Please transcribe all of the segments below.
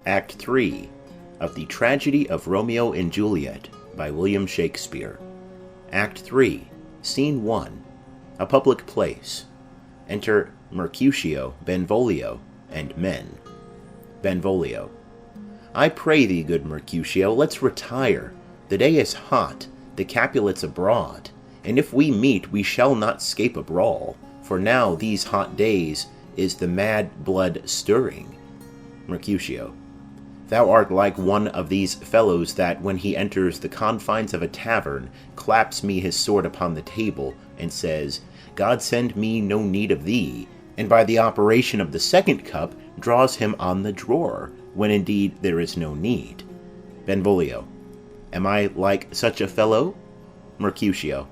Act 3 of The Tragedy of Romeo and Juliet by William Shakespeare. Act 3, Scene 1, a public place. Enter Mercutio, Benvolio, and men. Benvolio. I pray thee, good Mercutio, let's retire. The day is hot, the Capulets abroad, and if we meet, we shall not scape a brawl, for now these hot days is the mad blood stirring. Mercutio. Thou art like one of these fellows that, when he enters the confines of a tavern, claps me his sword upon the table, and says, God send me no need of thee, and by the operation of the second cup draws him on the drawer, when indeed there is no need. Benvolio. Am I like such a fellow? Mercutio.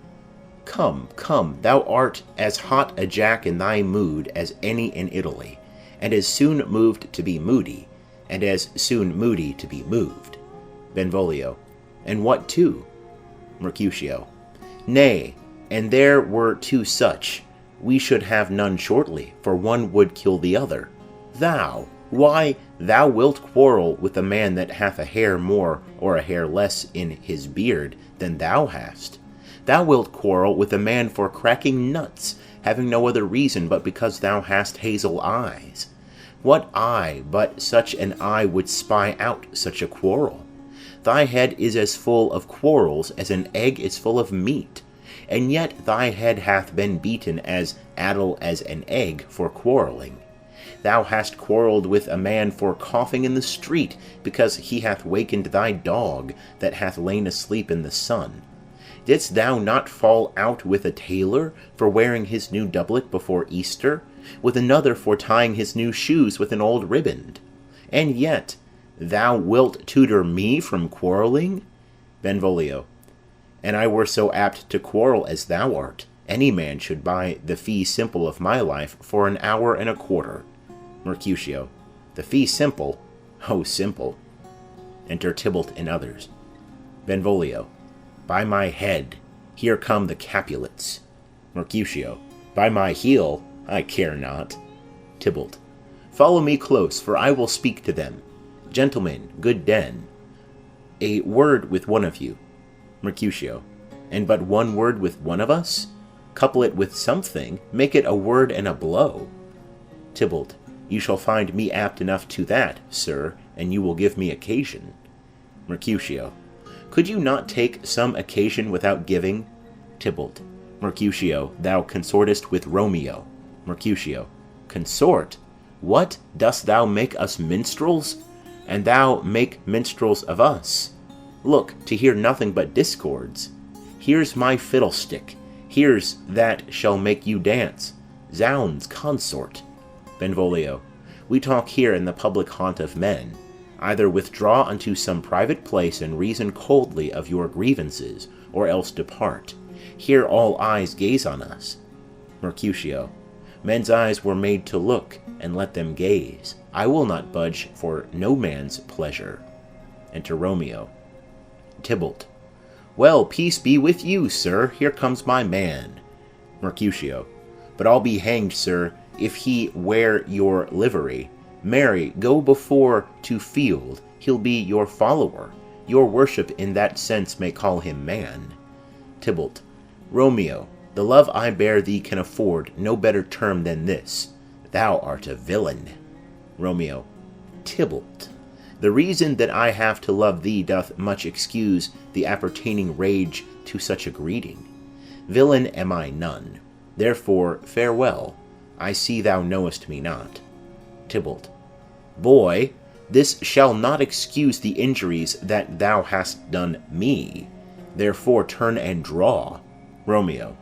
Come, come, thou art as hot a jack in thy mood as any in Italy, and as soon moved to be moody, and as soon moody to be moved. Benvolio. And what too? Mercutio. Nay, and there were two such, we should have none shortly, for one would kill the other. Thou, why, thou wilt quarrel with a man that hath a hair more or a hair less in his beard than thou hast. Thou wilt quarrel with a man for cracking nuts, having no other reason but because thou hast hazel eyes. What eye but such an eye would spy out such a quarrel? Thy head is as full of quarrels as an egg is full of meat, and yet thy head hath been beaten as addle as an egg for quarrelling. Thou hast quarrelled with a man for coughing in the street, because he hath wakened thy dog that hath lain asleep in the sun. Didst thou not fall out with a tailor for wearing his new doublet before Easter, with another for tying his new shoes with an old riband? And yet thou wilt tutor me from quarrelling? Benvolio. And I were so apt to quarrel as thou art, any man should buy the fee simple of my life for an hour and a quarter. Mercutio. The fee simple? Oh, simple. Enter Tybalt and others. Benvolio. By my head, here come the Capulets. Mercutio. By my heel, I care not. Tybalt. Follow me close, for I will speak to them. Gentlemen, good den. A word with one of you. Mercutio. And but one word with one of us? Couple it with something, make it a word and a blow. Tybalt. You shall find me apt enough to that, sir, and you will give me occasion. Mercutio. Could you not take some occasion without giving? Tybalt. Mercutio, thou consortest with Romeo. Mercutio. Consort? What, dost thou make us minstrels? And thou make minstrels of us? Look, to hear nothing but discords. Here's my fiddlestick. Here's that shall make you dance. Zounds, consort. Benvolio. We talk here in the public haunt of men. Either withdraw unto some private place and reason coldly of your grievances, or else depart. Here all eyes gaze on us. Mercutio. Men's eyes were made to look, and let them gaze. I will not budge for no man's pleasure. Enter Romeo. Tybalt. Well, peace be with you, sir. Here comes my man. Mercutio. But I'll be hanged, sir, if he wear your livery. Marry, go before to field, he'll be your follower. Your worship in that sense may call him man. Tybalt. Romeo, the love I bear thee can afford no better term than this. Thou art a villain. Romeo. Tybalt. The reason that I have to love thee doth much excuse the appertaining rage to such a greeting. Villain am I none. Therefore, farewell. I see thou knowest me not. Tybalt. Boy, this shall not excuse the injuries that thou hast done me. Therefore turn and draw. Romeo.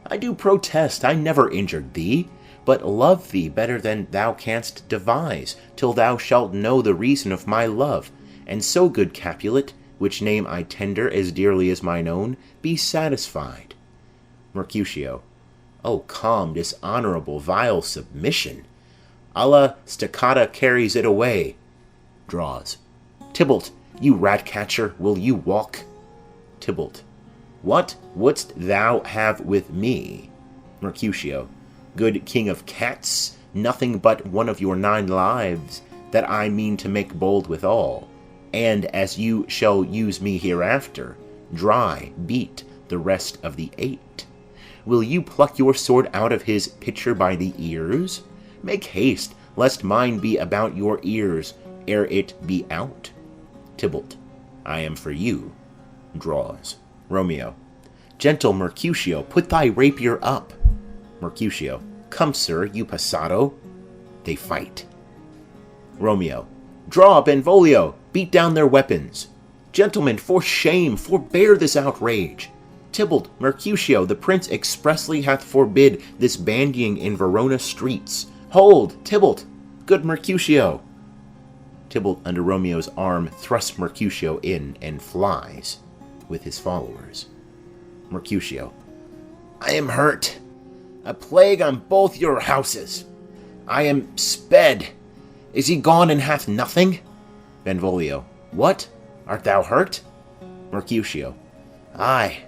I do protest I never injured thee, but love thee better than thou canst devise, till thou shalt know the reason of my love. And so, good Capulet, which name I tender as dearly as mine own, be satisfied. Mercutio. O calm, dishonourable, vile submission! Allah staccata carries it away. Draws. Tybalt, you rat-catcher, will you walk? Tybalt. What wouldst thou have with me? Mercutio. Good king of cats, nothing but one of your 9 lives that I mean to make bold withal, and as you shall use me hereafter, dry beat the rest of the 8. Will you pluck your sword out of his pitcher by the ears? Make haste, lest mine be about your ears ere it be out. Tybalt, I am for you. Draws. Romeo, gentle Mercutio, put thy rapier up. Mercutio, come, sir, you passado. They fight. Romeo, draw, Benvolio, beat down their weapons. Gentlemen, for shame, forbear this outrage. Tybalt, Mercutio, the prince expressly hath forbid this bandying in Verona streets. Hold, Tybalt, good Mercutio. Tybalt, under Romeo's arm, thrusts Mercutio in and flies with his followers. Mercutio, I am hurt. A plague on both your houses. I am sped. Is he gone and hath nothing? Benvolio, what? Art thou hurt? Mercutio, Ay,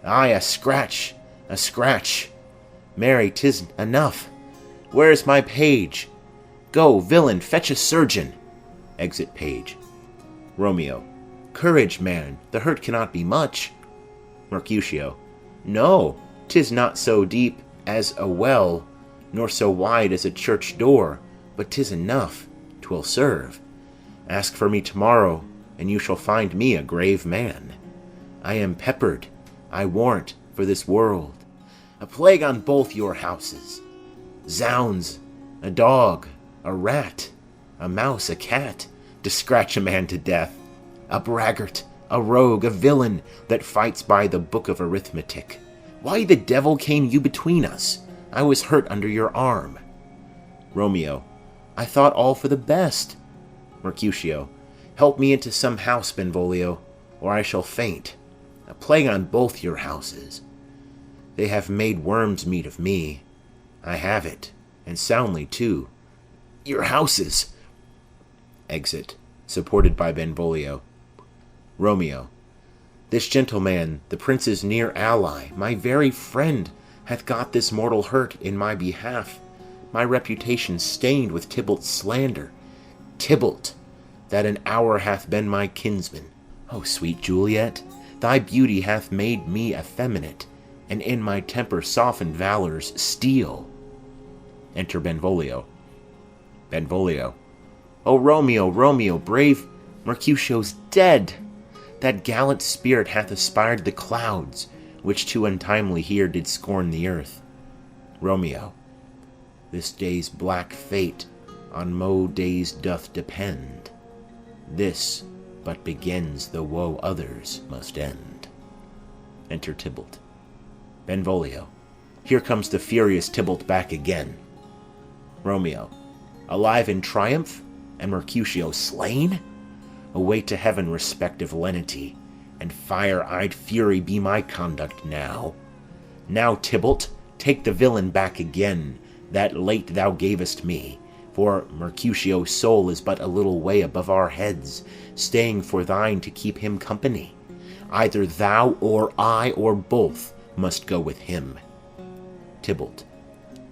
a scratch, a scratch. Marry, 'tis enough. Where's my page? Go, villain, fetch a surgeon. Exit page. Romeo, courage, man, the hurt cannot be much. Mercutio, no, 'tis not so deep as a well, nor so wide as a church door, but 'tis enough, 'twill serve. Ask for me tomorrow, and you shall find me a grave man. I am peppered, I warrant, for this world. A plague on both your houses. Zounds, a dog, a rat, a mouse, a cat, to scratch a man to death. A braggart, a rogue, a villain, that fights by the book of arithmetic. Why the devil came you between us? I was hurt under your arm. Romeo, I thought all for the best. Mercutio, help me into some house, Benvolio, or I shall faint. A plague on both your houses. They have made worm's meat of me. I have it, and soundly too. Your houses. Exit, supported by Benvolio. Romeo, this gentleman, the prince's near ally, my very friend, hath got this mortal hurt in my behalf, my reputation stained with Tybalt's slander. Tybalt, that an hour hath been my kinsman. O sweet Juliet, thy beauty hath made me effeminate, and in my temper softened valor's steel. Enter Benvolio. Benvolio, O Romeo, Romeo, brave Mercutio's dead. That gallant spirit hath aspired the clouds, which too untimely here did scorn the earth. Romeo, this day's black fate on mo days doth depend. This but begins the woe others must end. Enter Tybalt. Benvolio, here comes the furious Tybalt back again. Romeo, alive in triumph, and Mercutio slain? Away to heaven respective lenity, and fire-eyed fury be my conduct now. Now, Tybalt, take the villain back again, that late thou gavest me, for Mercutio's soul is but a little way above our heads, staying for thine to keep him company. Either thou or I or both must go with him. Tybalt,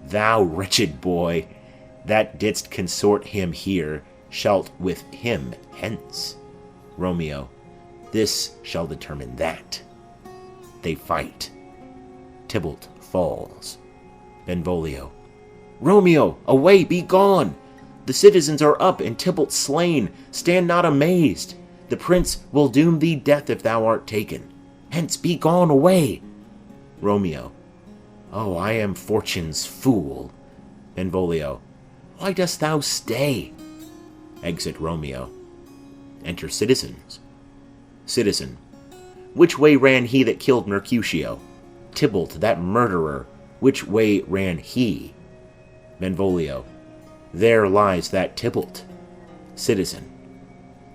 thou wretched boy, that didst consort him here, shalt with him hence. Romeo, this shall determine that. They fight. Tybalt falls. Benvolio, Romeo, away, be gone! The citizens are up, and Tybalt slain. Stand not amazed. The prince will doom thee death if thou art taken. Hence, be gone away. Romeo, oh, I am fortune's fool. Benvolio, why dost thou stay? Exit Romeo. Enter citizens. Citizen, which way ran he that killed Mercutio? Tybalt, that murderer, which way ran he? Benvolio, there lies that Tybalt. Citizen,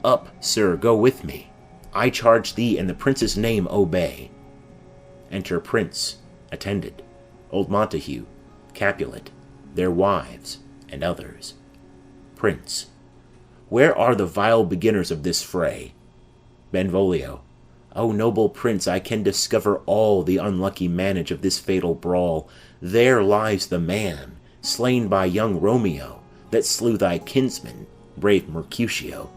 up, sir, go with me. I charge thee in the prince's name obey. Enter prince, attended, old Montague, Capulet, their wives, and others. Prince, where are the vile beginners of this fray? Benvolio, O noble prince, I can discover all the unlucky manage of this fatal brawl. There lies the man, slain by young Romeo, that slew thy kinsman, brave Mercutio.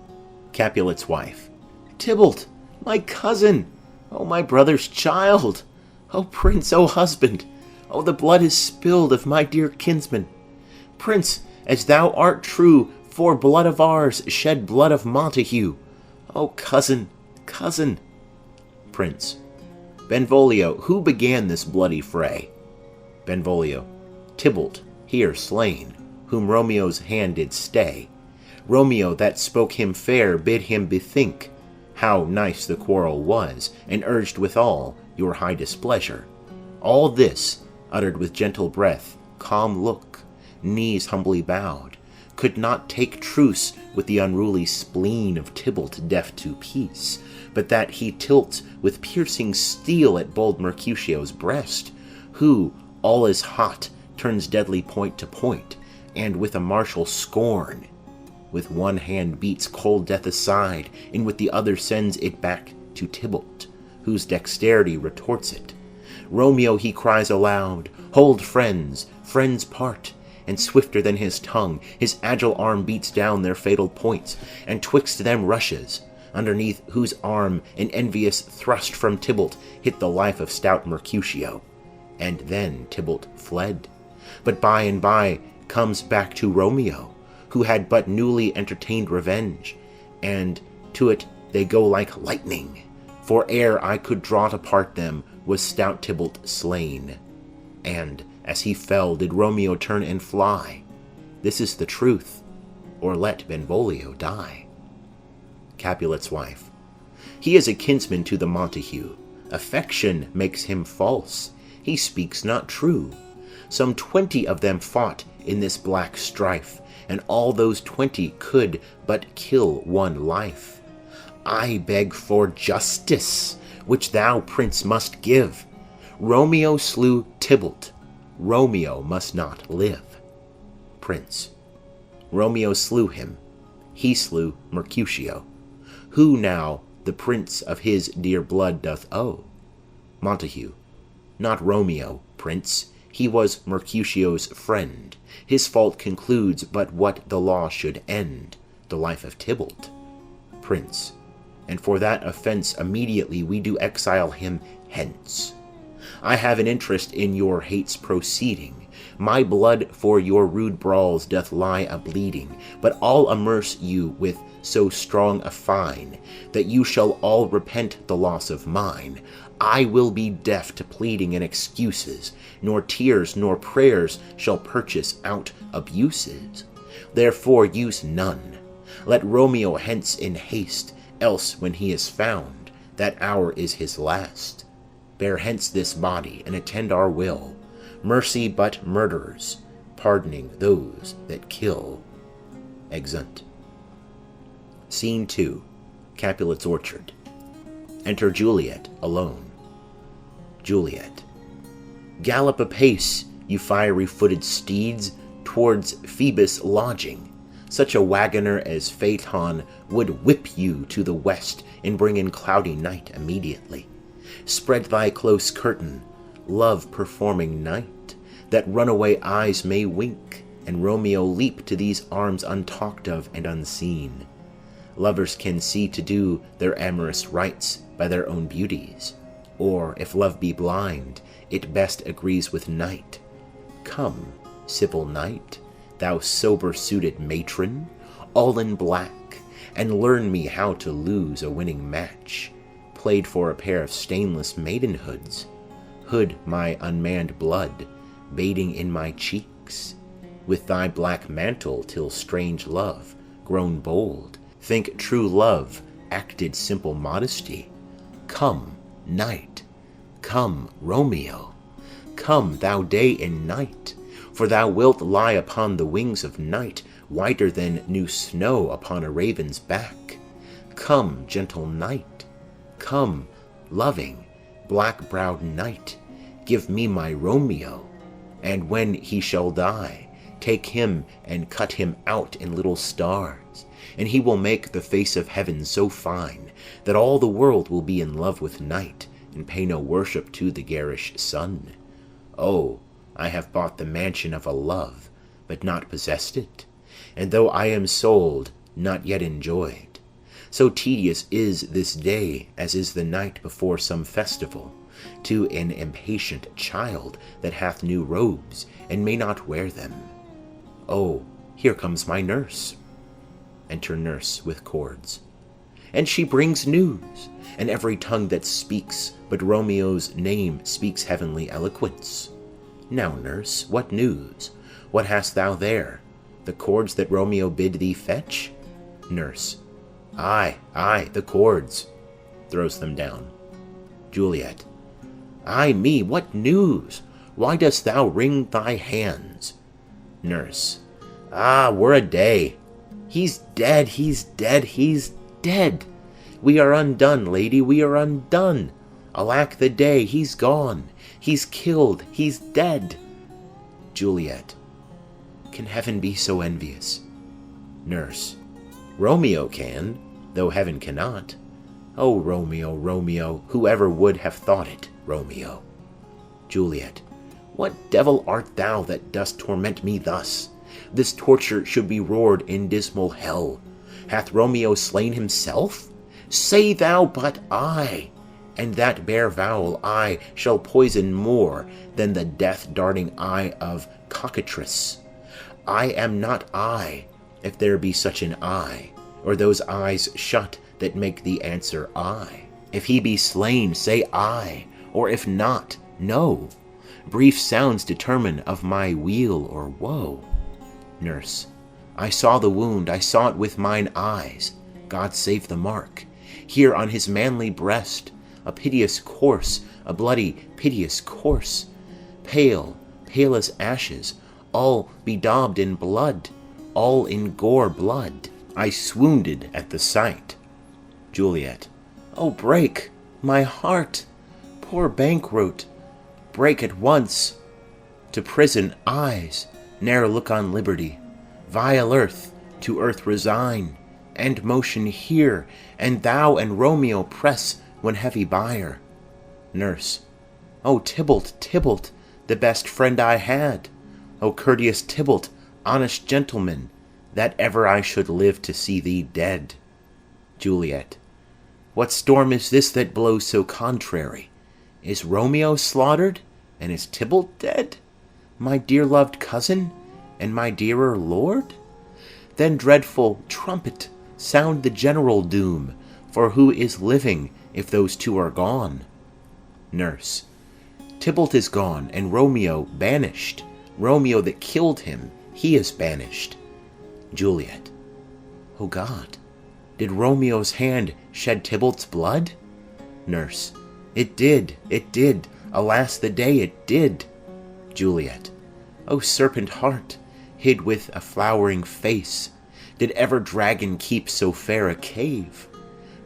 Capulet's wife. Tybalt, my cousin! O my brother's child! O prince, O husband! O the blood is spilled of my dear kinsman! Prince, as thou art true, for blood of ours shed blood of Montague. O cousin, cousin! Prince. Benvolio, who began this bloody fray? Benvolio. Tybalt, here slain, whom Romeo's hand did stay. Romeo that spoke him fair bid him bethink how nice the quarrel was, and urged withal your high displeasure. All this, uttered with gentle breath, calm look, knees humbly bowed, could not take truce with the unruly spleen of Tybalt deaf to peace, but that he tilts with piercing steel at bold Mercutio's breast, who, all is hot, turns deadly point to point, and with a martial scorn, with one hand beats cold death aside, and with the other sends it back to Tybalt, whose dexterity retorts it. Romeo, he cries aloud, hold friends, friends part, and swifter than his tongue, his agile arm beats down their fatal points, and twixt them rushes, underneath whose arm an envious thrust from Tybalt hit the life of stout Mercutio. And then Tybalt fled, but by and by comes back to Romeo, who had but newly entertained revenge, and to it they go like lightning, for ere I could draw to part them was stout Tybalt slain. And as he fell did Romeo turn and fly. This is the truth, or let Benvolio die. Capulet's wife. He is a kinsman to the Montague. Affection makes him false. He speaks not true. Some 20 of them fought in this black strife, and all those 20 could but kill one life. I beg for justice, which thou, prince, must give. Romeo slew Tybalt. Romeo must not live. Prince. Romeo slew him. He slew Mercutio. Who now the prince of his dear blood doth owe? Montague. Not Romeo, prince. He was Mercutio's friend. His fault concludes but what the law should end, the life of Tybalt. Prince. And for that offence immediately we do exile him hence. I have an interest in your hate's proceeding. My blood for your rude brawls doth lie a-bleeding, but I'll amerce you with so strong a fine, that you shall all repent the loss of mine. I will be deaf to pleading and excuses, nor tears nor prayers shall purchase out abuses. Therefore use none. Let Romeo hence in haste, else when he is found, that hour is his last. Bear hence this body, and attend our will. Mercy but murderers, pardoning those that kill. Exeunt. Scene 2. Capulet's orchard. Enter Juliet alone. Juliet. Gallop apace, you fiery-footed steeds, towards Phoebus' lodging. Such a wagoner as Phaeton would whip you to the west and bring in cloudy night immediately. Spread thy close curtain, love-performing night, that runaway eyes may wink, and Romeo leap to these arms untalked of and unseen. Lovers can see to do their amorous rites by their own beauties, or, if love be blind, it best agrees with night. Come, civil knight, thou sober-suited matron, all in black, and learn me how to lose a winning match, played for a pair of stainless maidenhoods. Hood my unmanned blood, bathing in my cheeks, with thy black mantle till strange love, grown bold, think true love acted simple modesty. Come, night, come, Romeo, come, thou day and night, for thou wilt lie upon the wings of night, whiter than new snow upon a raven's back. Come, gentle night, come, loving, black-browed night, give me my Romeo, and when he shall die, take him and cut him out in little stars, and he will make the face of heaven so fine that all the world will be in love with night and pay no worship to the garish sun. Oh, I have bought the mansion of a love, but not possessed it, and though I am sold, not yet enjoyed. So tedious is this day as is the night before some festival, to an impatient child that hath new robes and may not wear them. Oh, here comes my nurse. Enter nurse with cords. And she brings news, and every tongue that speaks but Romeo's name speaks heavenly eloquence. Now, nurse, what news? What hast thou there? The cords that Romeo bid thee fetch? Nurse. Ay, the cords. Throws them down. Juliet. Ay me, what news? Why dost thou wring thy hands? Nurse. Ah, we're a day. He's dead, he's dead, he's dead. We are undone, lady, we are undone. Alack the day, he's gone. He's killed, he's dead. Juliet. Can heaven be so envious? Nurse. Romeo can, though heaven cannot. Oh, Romeo, Romeo, whoever would have thought it, Romeo. Juliet. What devil art thou that dost torment me thus? This torture should be roared in dismal hell. Hath Romeo slain himself? Say thou but I, and that bare vowel I shall poison more than the death-darting eye of cockatrice. I am not I, if there be such an eye, or those eyes shut that make the answer I. If he be slain, say I, or if not, no. Brief sounds determine of my weal or woe. Nurse. I saw the wound, I saw it with mine eyes. God save the mark. Here on his manly breast, a piteous course, a bloody, piteous course. Pale, pale as ashes, all bedaubed in blood, all in gore blood. I swounded at the sight. Juliet. Oh, break, my heart, poor bankrout, break at once. To prison eyes, ne'er look on liberty. Vile earth, to earth resign, and motion here, and thou and Romeo press when heavy bier. Nurse. O Tybalt, Tybalt, the best friend I had. O courteous Tybalt, honest gentleman, that ever I should live to see thee dead. Juliet. What storm is this that blows so contrary? Is Romeo slaughtered, and is Tybalt dead? My dear loved cousin, and my dearer lord? Then, dreadful trumpet, sound the general doom, for who is living if those two are gone? Nurse. Tybalt is gone, and Romeo banished. Romeo that killed him, he is banished. Juliet. O God, did Romeo's hand shed Tybalt's blood? Nurse. It did, alas the day it did. Juliet. O serpent heart, hid with a flowering face, did ever dragon keep so fair a cave?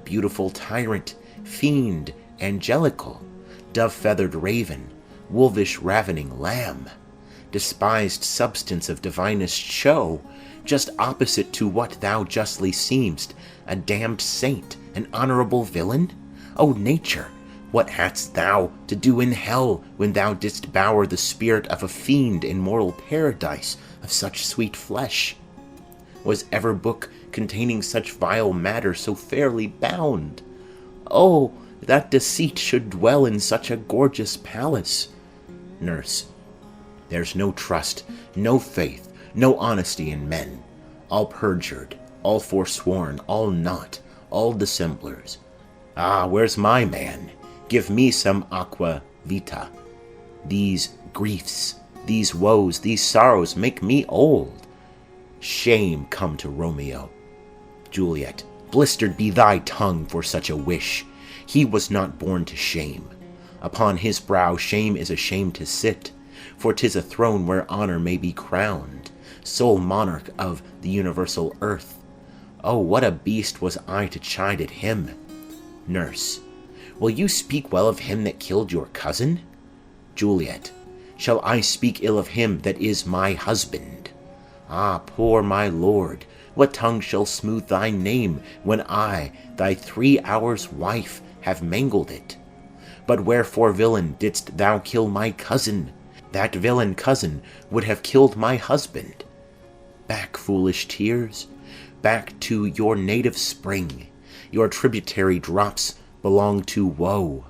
Beautiful tyrant, fiend, angelical, dove-feathered raven, wolvish ravening lamb, despised substance of divinest show, just opposite to what thou justly seem'st, a damned saint, an honourable villain? O nature, what hadst thou to do in hell when thou didst bower the spirit of a fiend in mortal paradise of such sweet flesh? Was ever book containing such vile matter so fairly bound? Oh, that deceit should dwell in such a gorgeous palace! Nurse. There's no trust, no faith, no honesty in men. All perjured, all forsworn, all naught, all dissemblers. Ah, where's my man? Give me some aqua vita. These griefs, these woes, these sorrows make me old. Shame come to Romeo. Juliet. Blistered be thy tongue for such a wish. He was not born to shame. Upon his brow shame is ashamed to sit, for 'tis a throne where honor may be crowned, sole monarch of the universal earth. Oh, what a beast was I to chide at him! Nurse. Will you speak well of him that killed your cousin? Juliet. Shall I speak ill of him that is my husband? Ah, poor my lord, what tongue shall smooth thy name when I, thy 3 hours' wife, have mangled it? But wherefore, villain, didst thou kill my cousin? That villain cousin would have killed my husband. Back, foolish tears, back to your native spring. Your tributary drops belong to woe,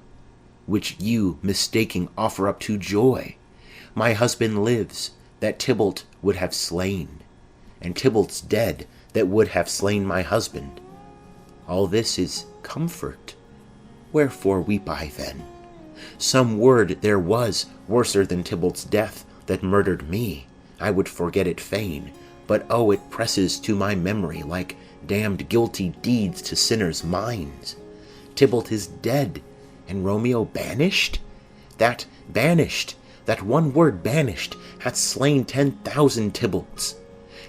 which you, mistaking, offer up to joy. My husband lives, that Tybalt would have slain, and Tybalt's dead, that would have slain my husband. All this is comfort. Wherefore weep I then? Some word there was worser than Tybalt's death, that murdered me. I would forget it fain, but oh, it presses to my memory like damned guilty deeds to sinners' minds. Tybalt is dead, and Romeo banished? That banished, that one word banished, hath slain 10,000 Tybalts.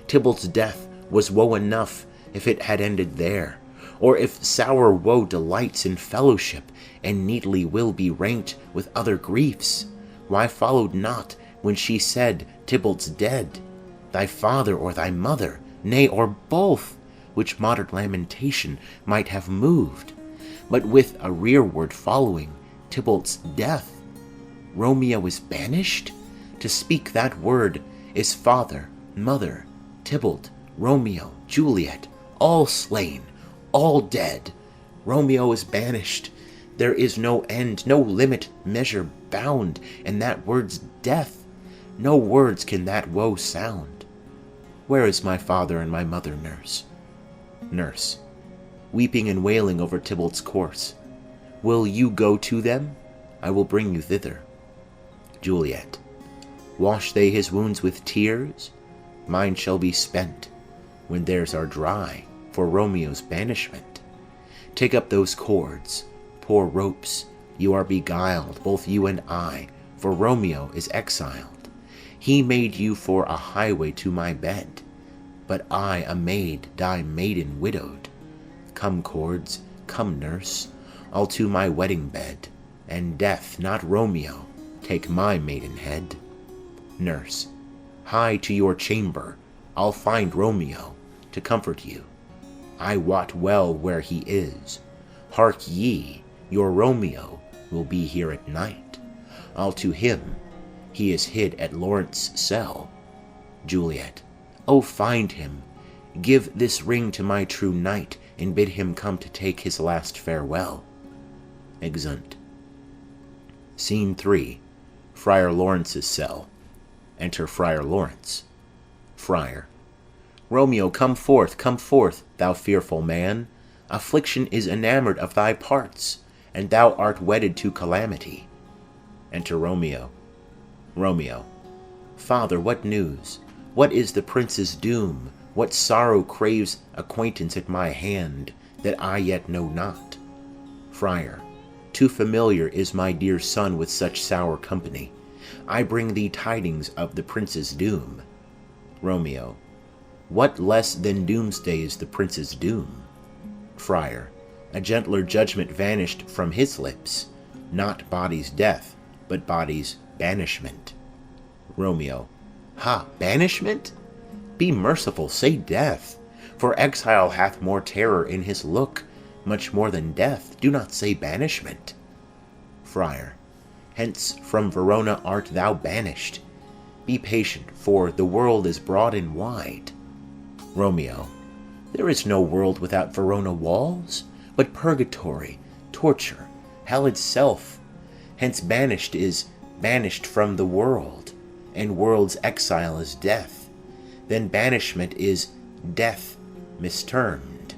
Tybalt's death was woe enough if it had ended there, or if sour woe delights in fellowship, and neatly will be ranked with other griefs. Why followed not, when she said, Tybalt's dead, thy father or thy mother, nay, or both, which modern lamentation might have moved, but with a rearward following, Tybalt's death? Romeo is banished? To speak that word is father, mother, Tybalt, Romeo, Juliet, all slain, all dead. Romeo is banished. There is no end, no limit, measure bound, in that word's death. No words can that woe sound. Where is my father and my mother, nurse? Nurse, weeping and wailing over Tybalt's corse. Will you go to them? I will bring you thither. Juliet, wash they his wounds with tears? Mine shall be spent, when theirs are dry, for Romeo's banishment. Take up those cords, poor ropes, you are beguiled, both you and I, for Romeo is exiled. He made you for a highway to my bed, but I, a maid, die maiden widowed. Come, cords, come, nurse, all to my wedding bed, and death, not Romeo, take my maidenhead. Nurse, hie to your chamber, I'll find Romeo, to comfort you. I wot well where he is. Hark ye, your Romeo will be here at night. I'll to him, he is hid at Lawrence' cell. Juliet, oh, find him, give this ring to my true knight, and bid him come to take his last farewell. Exeunt. Scene 3. Friar Lawrence's cell. Enter Friar Lawrence. Friar. Romeo, come forth, thou fearful man. Affliction is enamoured of thy parts, and thou art wedded to calamity. Enter Romeo. Romeo. Father, what news? What is the prince's doom? What sorrow craves acquaintance at my hand, that I yet know not? Friar. Too familiar is my dear son with such sour company. I bring thee tidings of the prince's doom. Romeo. What less than doomsday is the prince's doom? Friar. A gentler judgment vanished from his lips, not body's death, but body's banishment. Romeo. Ha, banishment? Be merciful, say death, for exile hath more terror in his look, much more than death. Do not say banishment. Friar. Hence from Verona art thou banished. Be patient, for the world is broad and wide. Romeo. There is no world without Verona walls, but purgatory, torture, hell itself. Hence banished is banished from the world, and world's exile is death. Then banishment is death mistermed.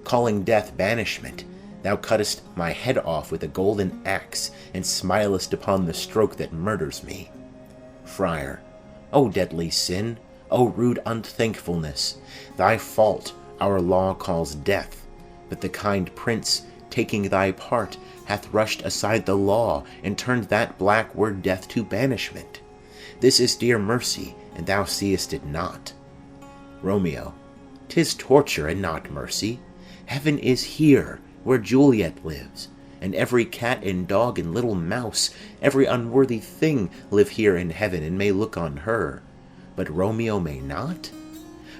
Calling death banishment, thou cuttest my head off with a golden axe, and smilest upon the stroke that murders me. Friar. O deadly sin, O rude unthankfulness, thy fault our law calls death, but the kind prince, taking thy part, hath rushed aside the law, and turned that black word death to banishment. This is dear mercy, and thou seest it not. Romeo. 'Tis torture and not mercy. Heaven is here, where Juliet lives, and every cat and dog and little mouse, every unworthy thing, live here in heaven, and may look on her. But Romeo may not?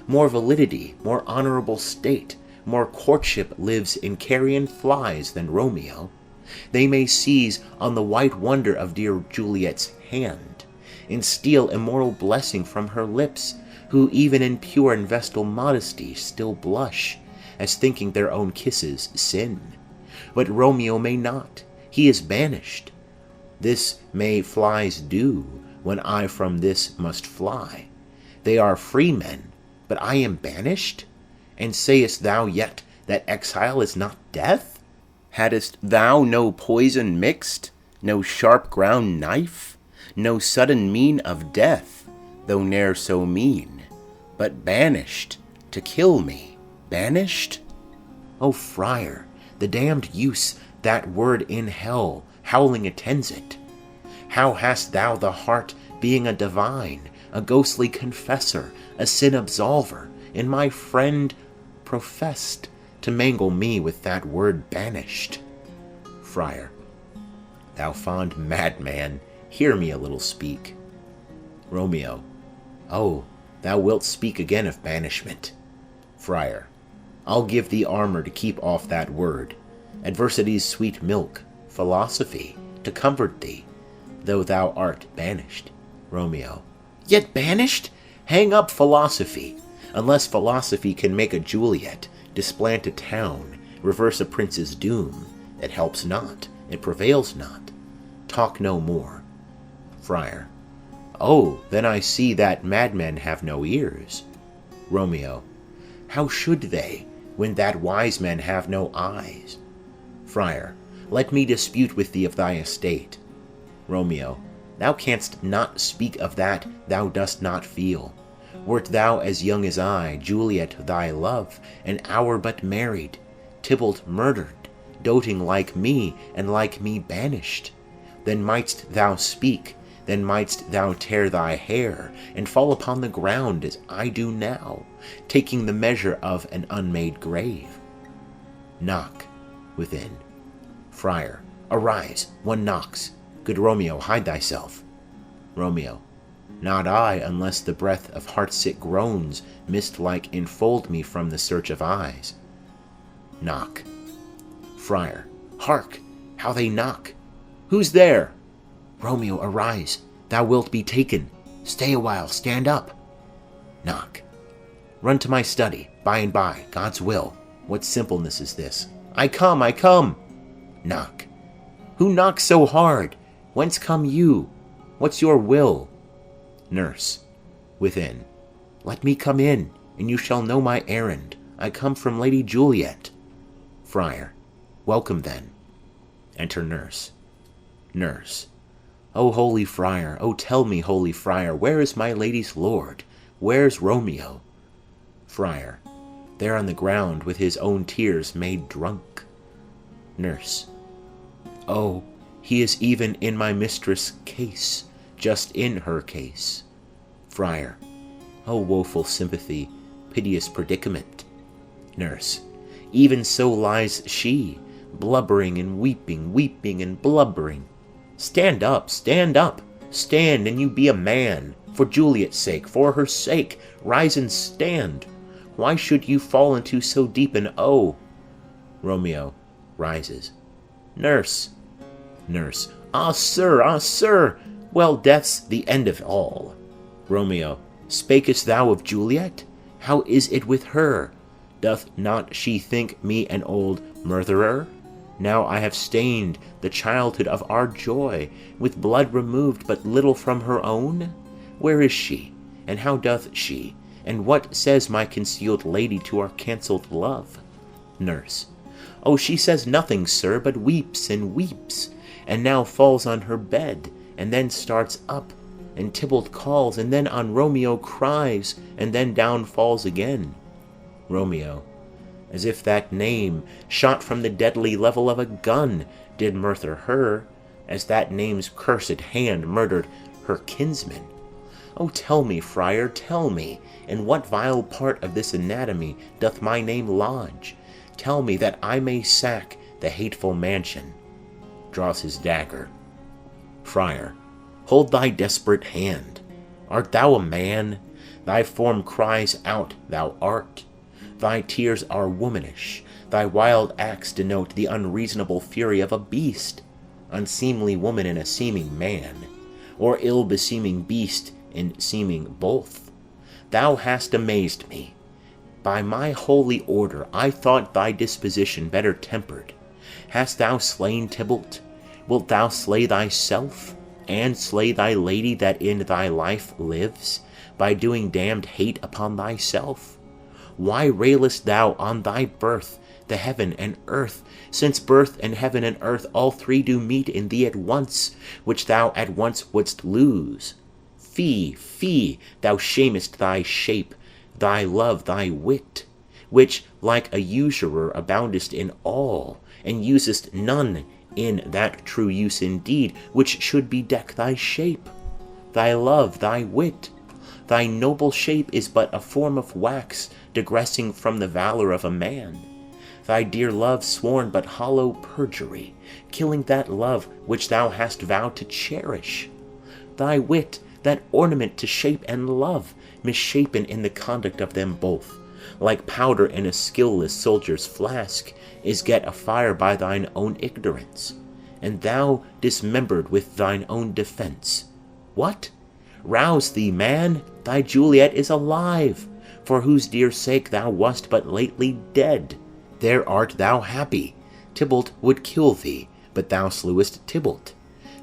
More validity, more honourable state, more courtship lives in carrion flies than Romeo. They may seize on the white wonder of dear Juliet's hand, and steal immoral blessing from her lips, who even in pure and vestal modesty still blush, as thinking their own kisses sin. But Romeo may not, he is banished. This may flies do, when I from this must fly. They are free men, but I am banished? And sayest thou yet that exile is not death? Hadst thou no poison mixed, no sharp ground knife, no sudden mean of death, though ne'er so mean, but banished to kill me, banished? O friar, the damned use that word in hell howling attends it. How hast thou the heart, being a divine, a ghostly confessor, a sin absolver, and my friend professed, to mangle me with that word banished? Friar. Thou fond madman, hear me a little speak. Romeo. Oh, thou wilt speak again of banishment. Friar. I'll give thee armour to keep off that word, adversity's sweet milk, philosophy, to comfort thee, though thou art banished. Romeo. Yet banished? Hang up philosophy, unless philosophy can make a Juliet, displant a town, reverse a prince's doom. It helps not, it prevails not. Talk no more. Friar. Oh, then I see that madmen have no ears. Romeo. How should they, when that wise men have no eyes? Friar. Let me dispute with thee of thy estate. Romeo. Thou canst not speak of that thou dost not feel. Wert thou as young as I, Juliet thy love, an hour but married, Tybalt murdered, doting like me, and like me banished, then mightst thou speak, then mightst thou tear thy hair, and fall upon the ground as I do now, taking the measure of an unmade grave. Knock within. Friar. Arise, one knocks. Good Romeo, hide thyself. Romeo. Not I, unless the breath of heart-sick groans mist-like enfold me from the search of eyes. Knock. Friar. Hark! How they knock! Who's there? Romeo, arise. Thou wilt be taken. Stay a while, stand up. Knock. Run to my study, by and by, God's will. What simpleness is this? I come, I come. Knock. Who knocks so hard? Whence come you? What's your will? Nurse. Within. Let me come in, and you shall know my errand. I come from Lady Juliet. Friar. Welcome then. Enter Nurse. Nurse. O holy friar, O tell me, holy friar, where is my lady's lord? Where's Romeo? Friar. There on the ground, with his own tears made drunk. Nurse. Oh, he is even in my mistress' case, just in her case. Friar. O woeful sympathy, piteous predicament. Nurse. Even so lies she, blubbering and weeping, weeping and blubbering. Stand up, stand up, stand, and you be a man. For Juliet's sake, for her sake, rise and stand. Why should you fall into so deep an O? Romeo rises. Nurse. Nurse. Ah, sir, ah, sir! Well, death's the end of all. Romeo. Spakest thou of Juliet? How is it with her? Doth not she think me an old murtherer? Now I have stained the childhood of our joy, with blood removed but little from her own? Where is she? And how doth she? And what says my concealed lady to our cancelled love? Nurse. Oh, she says nothing, sir, but weeps and weeps, and now falls on her bed, and then starts up, and Tybalt calls, and then on Romeo cries, and then down falls again. Romeo. As if that name, shot from the deadly level of a gun, did murder her, as that name's cursed hand murdered her kinsman. Oh, tell me, friar, tell me, in what vile part of this anatomy doth my name lodge? Tell me, that I may sack the hateful mansion. Draws his dagger. Friar. Hold thy desperate hand. Art thou a man? Thy form cries out thou art. Thy tears are womanish. Thy wild acts denote the unreasonable fury of a beast. Unseemly woman in a seeming man, or ill-beseeming beast in seeming both. thou hast amazed me. By my holy order I thought thy disposition better tempered. Hast thou slain Tybalt? Wilt thou slay thyself, and slay thy lady that in thy life lives, by doing damned hate upon thyself? Why railest thou on thy birth, the heaven and earth, since birth and heaven and earth all three do meet in thee at once, which thou at once wouldst lose? Fie, fie, thou shamest thy shape, thy love, thy wit, which, like a usurer, aboundest in all, and usest none in that true use indeed, which should bedeck thy shape. Thy love, thy wit, thy noble shape is but a form of wax, digressing from the valour of a man. Thy dear love sworn but hollow perjury, killing that love which thou hast vowed to cherish. Thy wit, that ornament to shape and love, misshapen in the conduct of them both, like powder in a skilless soldier's flask, is get afire by thine own ignorance, and thou dismembered with thine own defence. What? Rouse thee, man, thy Juliet is alive, for whose dear sake thou wast but lately dead. There art thou happy. Tybalt would kill thee, but thou slewest Tybalt.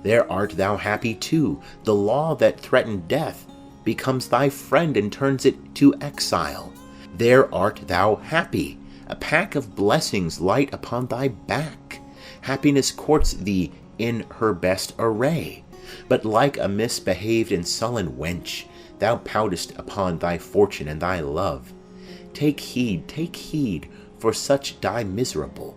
There art thou happy too. The law that threatened death becomes thy friend and turns it to exile. There art thou happy. A pack of blessings light upon thy back. Happiness courts thee in her best array. But like a misbehaved and sullen wench, thou poutest upon thy fortune and thy love. Take heed, for such die miserable.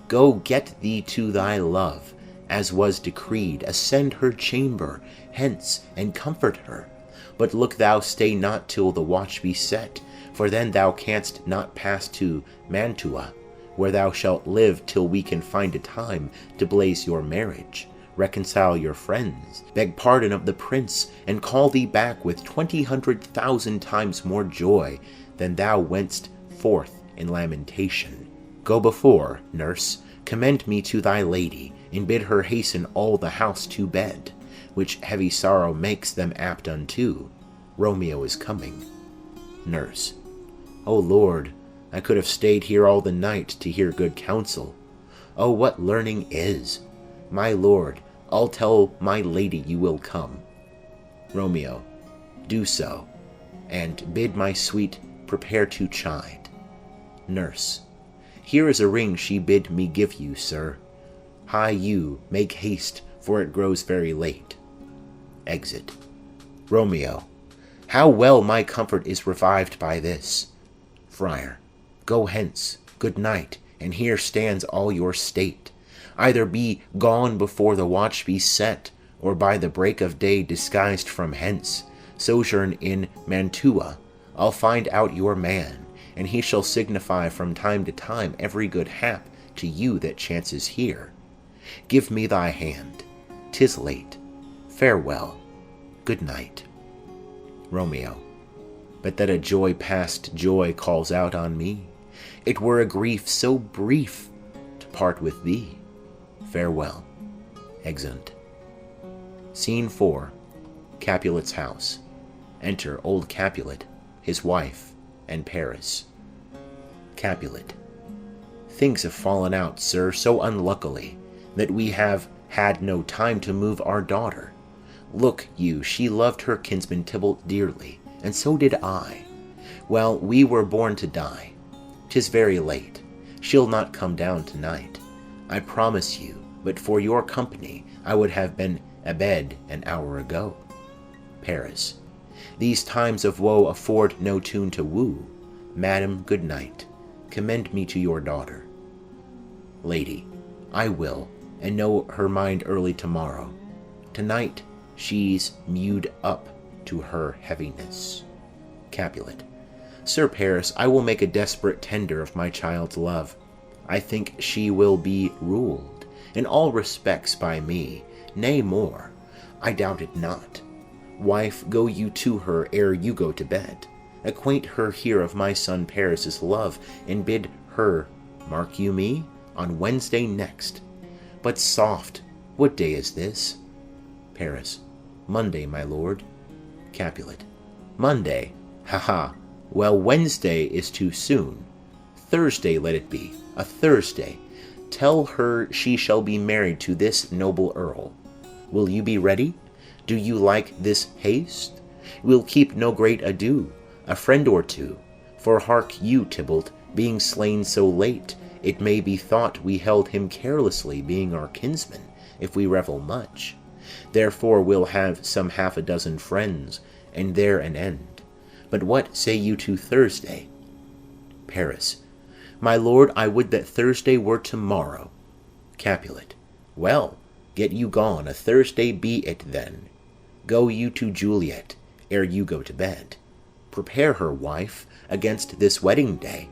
Go get thee to thy love, as was decreed, ascend her chamber, hence, and comfort her. But look thou stay not till the watch be set, for then thou canst not pass to Mantua, where thou shalt live till we can find a time to blaze your marriage, reconcile your friends, beg pardon of the prince, and call thee back with 200,000 times more joy than thou went'st forth in lamentation. Go before, nurse, commend me to thy lady, and bid her hasten all the house to bed, which heavy sorrow makes them apt unto. Romeo is coming. Nurse. O Lord, I could have stayed here all the night to hear good counsel. Oh, what learning is! My lord, I'll tell my lady you will come. Romeo. Do so, and bid my sweet prepare to chide. Nurse. Here is a ring she bid me give you, sir. Hie you, make haste, for it grows very late. Exit. Romeo. How well my comfort is revived by this! Friar. Go hence, good night, and here stands all your state. Either be gone before the watch be set, or by the break of day disguised from hence, sojourn in Mantua. I'll find out your man, and he shall signify from time to time every good hap to you that chances here. Give me thy hand. 'Tis late. Farewell. Good night. Romeo. But that a joy past joy calls out on me. It were a grief so brief to part with thee. Farewell. Exeunt. Scene 4. Capulet's house. Enter old Capulet, his wife, and Paris. Capulet. Things have fallen out, sir, so unluckily, that we have had no time to move our daughter. Look you, she loved her kinsman Tybalt dearly, and so did I. Well, we were born to die. 'Tis very late. She'll not come down tonight, I promise you, but for your company I would have been abed an hour ago. Paris. These times of woe afford no tune to woo. Madam, good night. Commend me to your daughter. Lady. I will, and know her mind early tomorrow. Tonight she's mewed up to her heaviness. Capulet. Sir Paris, I will make a desperate tender of my child's love. I think she will be ruled in all respects by me, nay more, I doubt it not. Wife, go you to her ere you go to bed. Acquaint her here of my son Paris's love, and bid her, mark you me, on Wednesday next. But soft, what day is this? Paris. Monday, my lord. Capulet. Monday? Ha! Well, Wednesday is too soon. Thursday let it be, a Thursday. Tell her she shall be married to this noble earl. Will you be ready? Do you like this haste? We'll keep no great ado, a friend or two. For hark you, Tybalt, being slain so late, it may be thought we held him carelessly, being our kinsman, if we revel much. Therefore we'll have some half a dozen friends, and there an end. But what say you to Thursday? Paris. My lord, I would that Thursday were to-morrow. Capulet. Well, get you gone, a Thursday be it then. Go you to Juliet, ere you go to bed. Prepare her, wife, against this wedding day.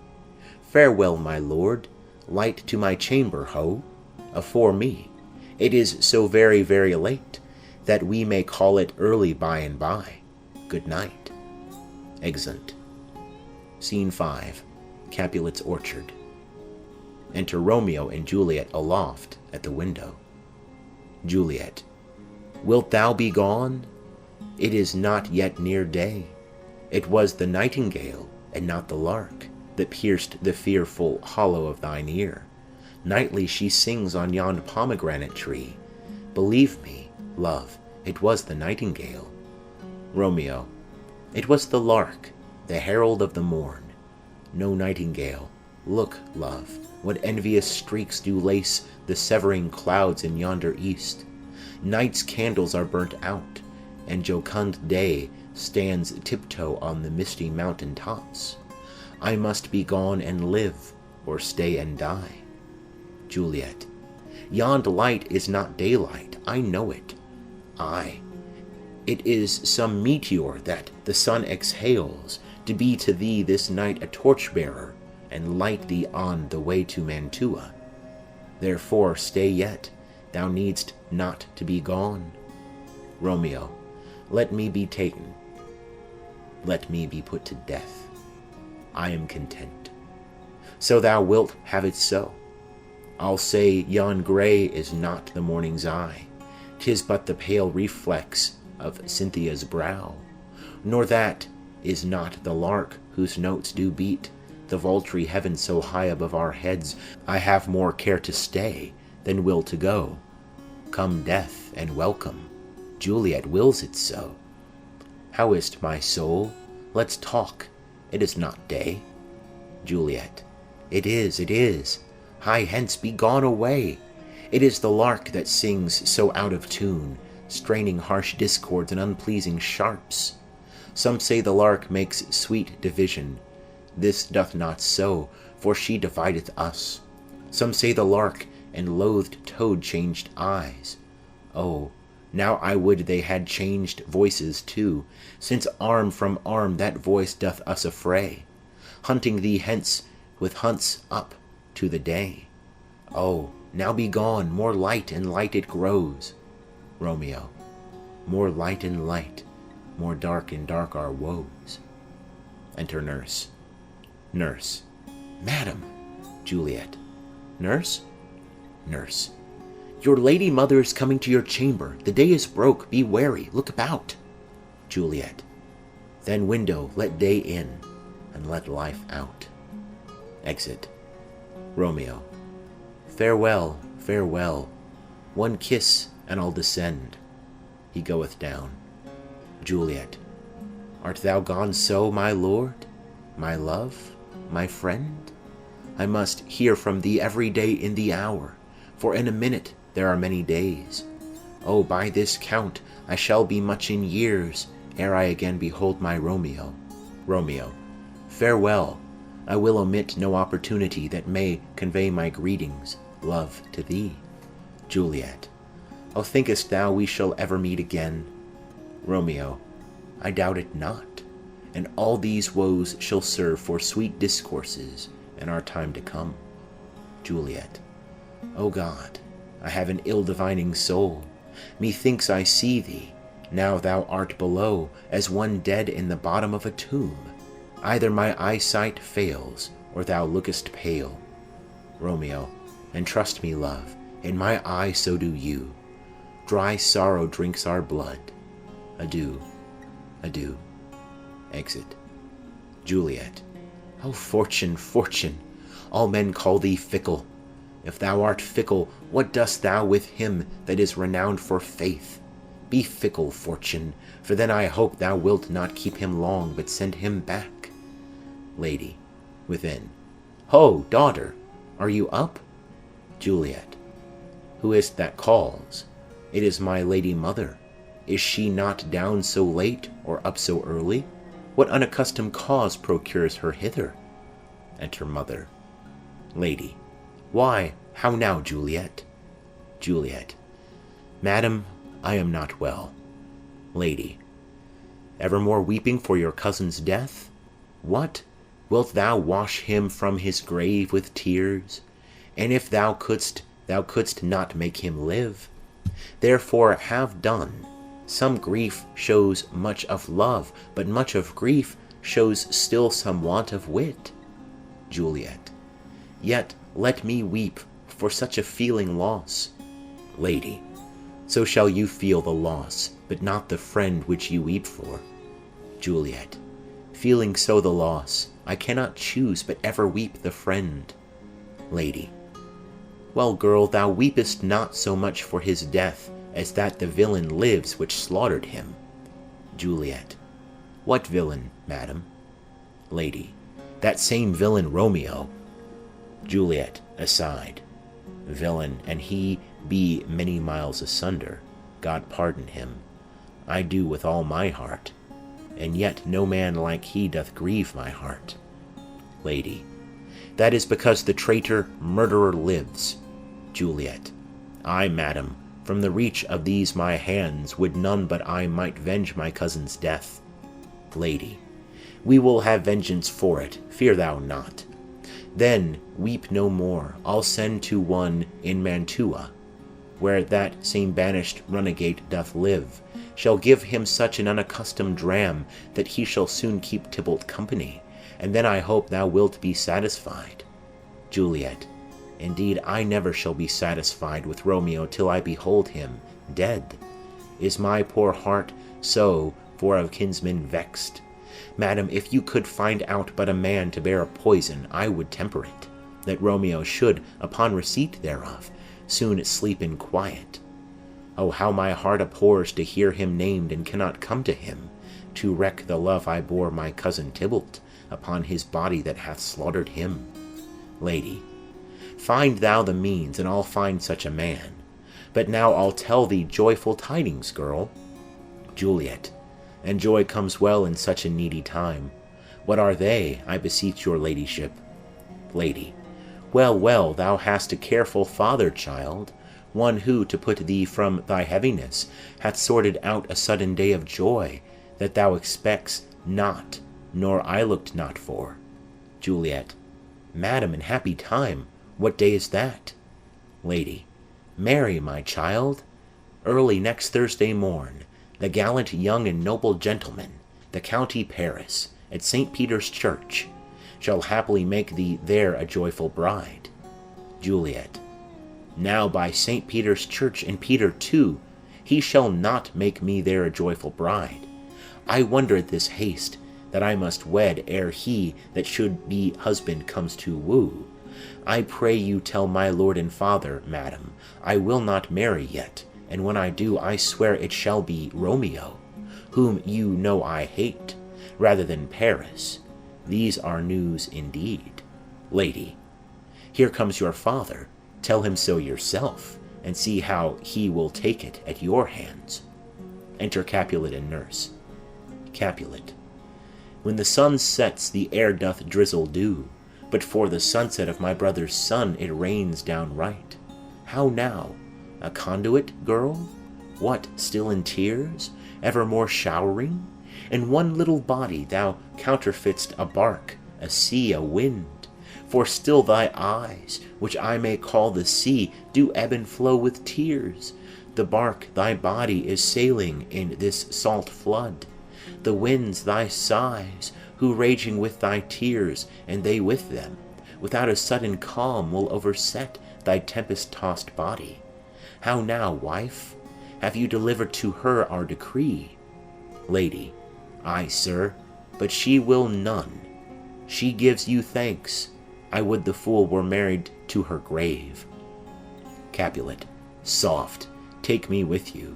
Farewell, my lord, light to my chamber, ho! Afore me, it is so very, very late, that we may call it early by and by. Good night. Exeunt. Scene 5. Capulet's orchard. Enter Romeo and Juliet aloft at the window. Juliet. Wilt thou be gone? It is not yet near day. It was the nightingale, and not the lark, that pierced the fearful hollow of thine ear. Nightly she sings on yon pomegranate tree. Believe me, love, it was the nightingale. Romeo. It was the lark, the herald of the morn. No nightingale. Look, love, what envious streaks do lace the severing clouds in yonder east. Night's candles are burnt out, and jocund day stands tiptoe on the misty mountain tops. I must be gone and live, or stay and die. Juliet. Yond light is not daylight, I know it. Ay, it is some meteor that the sun exhales, to be to thee this night a torch-bearer, and light thee on the way to Mantua. Therefore stay yet, thou needst not to be gone. Romeo. Let me be taken. Let me be put to death. I am content. So thou wilt have it so. I'll say yon grey is not the morning's eye, 'tis but the pale reflex of Cynthia's brow. Nor that is not the lark whose notes do beat the vaultry heaven so high above our heads. I have more care to stay than will to go. Come death, and welcome. Juliet wills it so. How is't, my soul? Let's talk. It is not day. Juliet. It is, it is. Hie hence, be gone away. It is the lark that sings so out of tune, straining harsh discords and unpleasing sharps. Some say the lark makes sweet division. This doth not so, for she divideth us. Some say the lark and loathed toad changed eyes. Oh, now I would they had changed voices too, since arm from arm that voice doth us affray, hunting thee hence with hunts up to the day. Oh, now be gone, more light and light it grows. Romeo. More light and light, more dark and dark our woes. Enter Nurse. Nurse. Madam. Juliet. Nurse? Nurse. Your lady mother is coming to your chamber. The day is broke. Be wary. Look about. Juliet. Then, window, let day in, and let life out. Exit. Romeo. Farewell, farewell. One kiss, and I'll descend. He goeth down. Juliet. Art thou gone so, my lord, my love, my friend? I must hear from thee every day in the hour, for in a minute there are many days. Oh, by this count I shall be much in years ere I again behold my Romeo. Romeo. Farewell. I will omit no opportunity that may convey my greetings, love, to thee. Juliet. Oh, thinkest thou we shall ever meet again? Romeo. I doubt it not, and all these woes shall serve for sweet discourses in our time to come. Juliet. O God, I have an ill-divining soul. Methinks I see thee, now thou art below, as one dead in the bottom of a tomb. Either my eyesight fails, or thou lookest pale. Romeo. And trust me, love, in my eye so do you. Dry sorrow drinks our blood. Adieu, adieu. Exit. Juliet. O fortune, fortune! All men call thee fickle. If thou art fickle, what dost thou with him that is renowned for faith? Be fickle, fortune, for then I hope thou wilt not keep him long, but send him back. Lady, within. Ho, daughter, are you up? Juliet. Who is't that calls? It is my lady mother. Is she not down so late, or up so early? What unaccustomed cause procures her hither? Enter mother. Lady. Why, how now, Juliet? Juliet. Madam, I am not well. Lady. Evermore weeping for your cousin's death? What? Wilt thou wash him from his grave with tears? And if thou couldst not make him live. Therefore have done. Some grief shows much of love, but much of grief shows still some want of wit. Juliet. Yet let me weep for such a feeling loss. Lady. So shall you feel the loss, but not the friend which you weep for. Juliet. Feeling so the loss, I cannot choose but ever weep the friend. Lady. Well, girl, thou weepest not so much for his death as that the villain lives which slaughtered him. Juliet. What villain, madam? Lady. That same villain Romeo. Juliet, aside. Villain, and he be many miles asunder. God pardon him. I do with all my heart, and yet no man like he doth grieve my heart. Lady. That is because the traitor murderer lives. Juliet. I, madam, from the reach of these my hands would none but I might venge my cousin's death. Lady. We will have vengeance for it, fear thou not. Then weep no more. I'll send to one in Mantua, where that same banished runagate doth live, shall give him such an unaccustomed dram that he shall soon keep Tybalt company, and then I hope thou wilt be satisfied. Juliet. Indeed, I never shall be satisfied with Romeo till I behold him dead. Is my poor heart so for a kinsman vexed? Madam, if you could find out but a man to bear a poison, I would temper it, that Romeo should, upon receipt thereof, soon sleep in quiet. Oh, how my heart abhors to hear him named, and cannot come to him, to wreak the love I bore my cousin Tybalt upon his body that hath slaughtered him. Lady. Find thou the means, and I'll find such a man. But now I'll tell thee joyful tidings, girl. Juliet. And joy comes well in such a needy time. What are they, I beseech your ladyship? Lady. Well, well, thou hast a careful father, child, one who, to put thee from thy heaviness, hath sorted out a sudden day of joy, that thou expects not, nor I looked not for. Juliet. Madam, in happy time, what day is that? Lady. Marry, my child, early next Thursday morn, the gallant young and noble gentleman, the county Paris, at St. Peter's Church, shall happily make thee there a joyful bride. Juliet. Now by St. Peter's Church, and Peter too, he shall not make me there a joyful bride. I wonder at this haste, that I must wed ere he that should be husband comes to woo. I pray you tell my lord and father, madam, I will not marry yet, and when I do, I swear it shall be Romeo, whom you know I hate, rather than Paris. These are news indeed. Lady. Here comes your father. Tell him so yourself, and see how he will take it at your hands. Enter Capulet and nurse. Capulet. When the sun sets, the air doth drizzle dew, but for the sunset of my brother's son it rains downright. How now? A conduit, girl? What, still in tears? Evermore showering? In one little body thou counterfeit'st a bark, a sea, a wind. For still thy eyes, which I may call the sea, do ebb and flow with tears. The bark, thy body, is sailing in this salt flood. The winds, thy sighs, who raging with thy tears, and they with them, without a sudden calm will overset thy tempest-tossed body. How now, wife? Have you delivered to her our decree? Lady. Ay, sir, but she will none. She gives you thanks. I would the fool were married to her grave. Capulet. Soft, take me with you.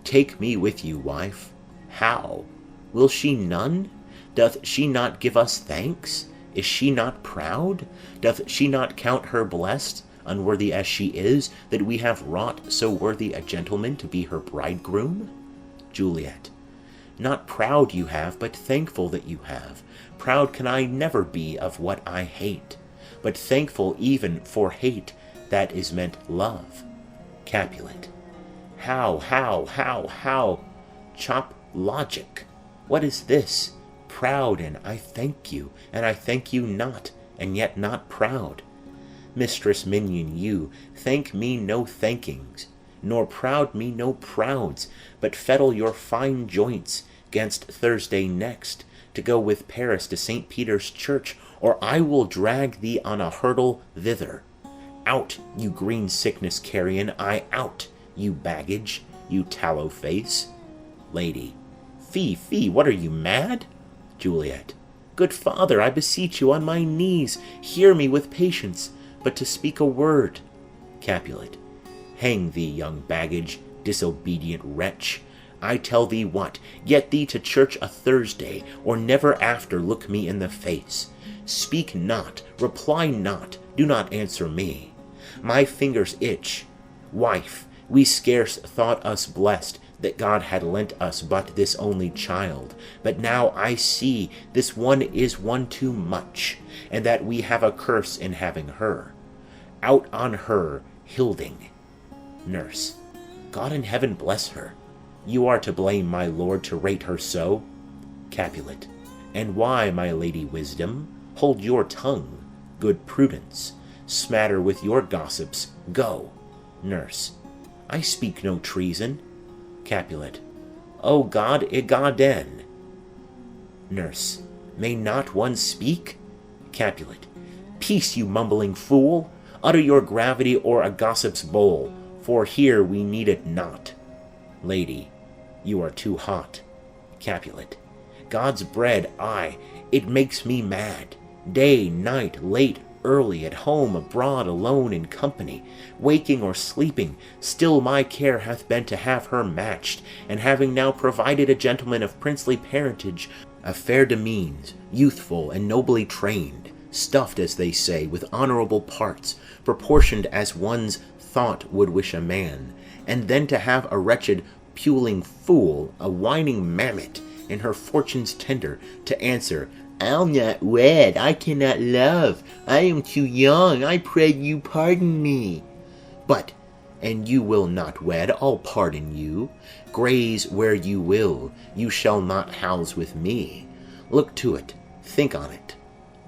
Take me with you, wife. How? Will she none? Doth she not give us thanks? Is she not proud? Doth she not count her blessed, unworthy as she is, that we have wrought so worthy a gentleman to be her bridegroom? Juliet. Not proud you have, but thankful that you have. Proud can I never be of what I hate, but thankful even for hate that is meant love. Capulet. How? Chop logic. What is this? Proud, and I thank you, and I thank you not, and yet not proud. Mistress minion, you thank me no thankings, nor proud me no prouds, but fettle your fine joints 'gainst Thursday next, to go with Paris to St. Peter's Church, or I will drag thee on a hurdle thither. Out, you green sickness carrion, I out, you baggage, you tallow face. Lady. Fie, what are you, mad? Juliet. Good father, I beseech you on my knees, hear me with patience, but to speak a word. Capulet. Hang thee, young baggage, disobedient wretch. I tell thee what, get thee to church a Thursday, or never after look me in the face. Speak not, reply not, do not answer me. My fingers itch. Wife, we scarce thought us blessed that God had lent us but this only child, but now I see this one is one too much, and that we have a curse in having her. Out on her, Hilding. Nurse. God in heaven bless her. You are to blame, my lord, to rate her so. Capulet. And why, my lady Wisdom? Hold your tongue, good Prudence. Smatter with your gossips, go. Nurse. I speak no treason. Capulet. O God, Igaden. Nurse. May not one speak? Capulet. Peace, you mumbling fool! Utter your gravity or a gossip's bowl, for here we need it not. Lady. You are too hot. Capulet. God's bread, aye, it makes me mad. Day, night, late, early, at home, abroad, alone, in company, waking or sleeping, still my care hath been to have her matched, and having now provided a gentleman of princely parentage, of fair demeans, youthful and nobly trained, stuffed, as they say, with honourable parts, proportioned as one's thought would wish a man, and then to have a wretched puling fool, a whining mammet, in her fortune's tender, to answer, I'll not wed, I cannot love, I am too young, I pray you pardon me. But, and you will not wed, I'll pardon you. Graze where you will, you shall not house with me. Look to it, think on it.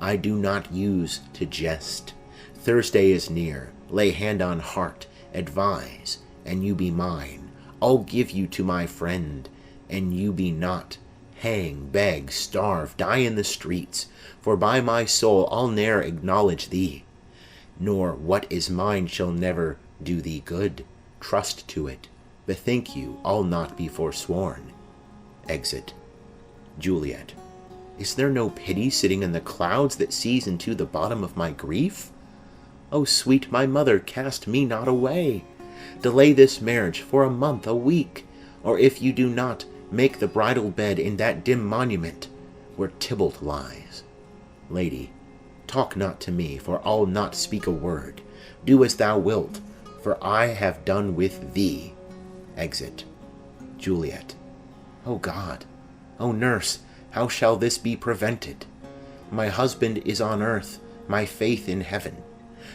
I do not use to jest. Thursday is near, lay hand on heart, advise, and you be mine. I'll give you to my friend, and you be not. Hang, beg, starve, die in the streets, for by my soul I'll ne'er acknowledge thee, nor what is mine shall never do thee good. Trust to it. Bethink you, I'll not be forsworn. Exit. Juliet. Is there no pity sitting in the clouds that sees into the bottom of my grief? O sweet my mother, cast me not away. Delay this marriage for a month, a week, or if you do not, make the bridal bed in that dim monument where Tybalt lies. Lady. Talk not to me, for I'll not speak a word. Do as thou wilt, for I have done with thee. Exit. Juliet. O God! O nurse, how shall this be prevented? My husband is on earth, my faith in heaven.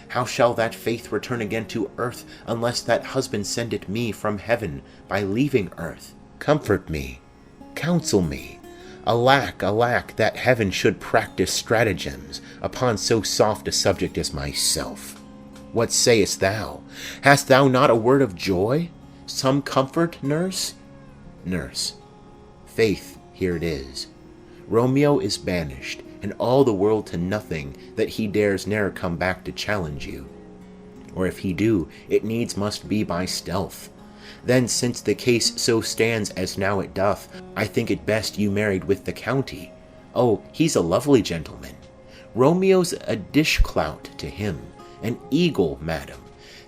How shall that faith return again to earth, unless that husband send it me from heaven by leaving earth? Comfort me, counsel me. Alack, that heaven should practice stratagems upon so soft a subject as myself. What sayest thou? Hast thou not a word of joy? Some comfort, nurse? Nurse. Faith, here it is. Romeo is banished, and all the world to nothing, that he dares ne'er come back to challenge you. Or if he do, it needs must be by stealth. Then, since the case so stands as now it doth, I think it best you married with the county. Oh, he's a lovely gentleman. Romeo's a dish-clout to him, an eagle, madam,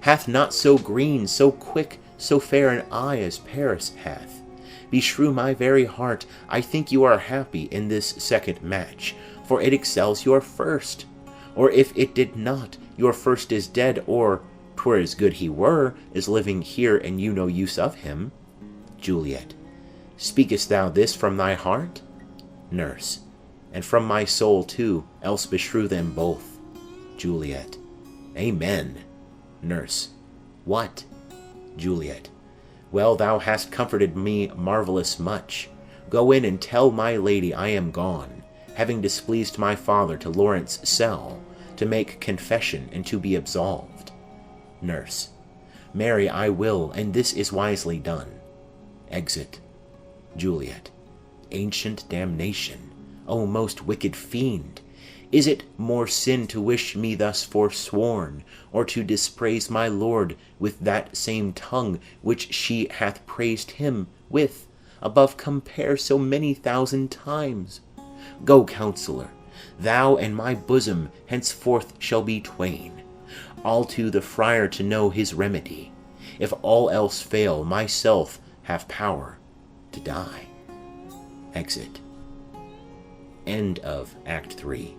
hath not so green, so quick, so fair an eye as Paris hath. Beshrew my very heart, I think you are happy in this second match, for it excels your first. Or if it did not, your first is dead, or 'twere as good he were, is living here, and you no use of him. Juliet. Speakest thou this from thy heart? Nurse. And from my soul too, else beshrew them both. Juliet. Amen. Nurse. What? Juliet. Well, thou hast comforted me marvellous much. Go in and tell my lady I am gone, having displeased my father to Lawrence' cell, to make confession and to be absolved. Nurse. Marry, I will, and this is wisely done. Exit. Juliet. Ancient damnation! O most wicked fiend! Is it more sin to wish me thus forsworn, or to dispraise my lord with that same tongue which she hath praised him with, above compare so many thousand times? Go, counsellor, thou and my bosom henceforth shall be twain. I'll to the friar to know his remedy. If all else fail, myself have power to die. Exit. End of Act 3.